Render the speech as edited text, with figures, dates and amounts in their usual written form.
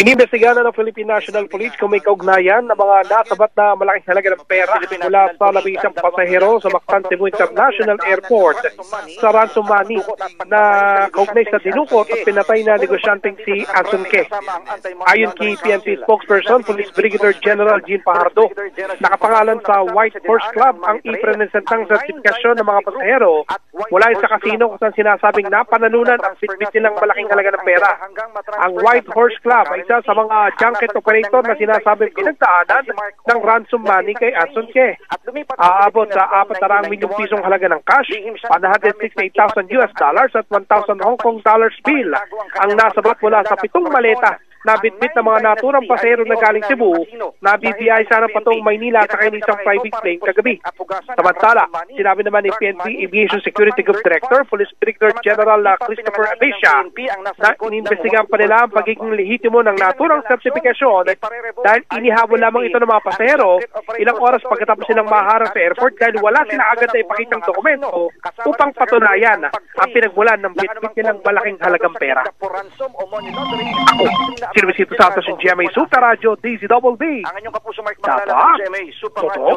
Inimbestigahan ng Philippine National Police kung may kaugnayan ng mga nasabat na malaking halaga ng pera mula sa labing-isang pasahero sa Mactan Cebu International Airport sa ransom money na kaugnay sa dinukot at pinatay na negosyanteng si Anson Ke. Ayon kay PNP spokesperson, Police Brigadier General Jean Pajardo, nakapangalan sa White Horse Club ang ipresentang sertifikasyon ng mga pasahero mula sa kasino kung saan sinasabing napanalunan ang bitbit nilang malaking halaga ng pera. Ang White Horse Club ay isa sa mga junket operator na sinasabing pinagdaanan ng ransom money kay Anson Ke. Aabot sa 400 milyong pisong halaga ng cash, $168,000 at 1,000 Hong Kong dollars bill ang nasabat mula sa 7 maleta na bitbit ng mga naturang pasahero na galing Cebu na bibiyay sana patong Maynila sa isang private plane kagabi. Samantala, sinabi naman ni PNP Aviation Security Group Director, Police Brigadier General Christopher Abesha, na inimbestigahan pa nila ang pagiging lehitimo ng naturang sertifikasyon dahil inihabol lamang ito ng mga pasahero ilang oras pagkatapos silang maharang sa airport dahil wala sila agad na ipakitang dokumento upang patunayan ang pinagmulan ng bitbit nilang malaking halagang pera. Ako, Sino Santos ng GMA Super Radio, DZDD. Ang inyong kapuso Mark Manala ng GMA Super Radio.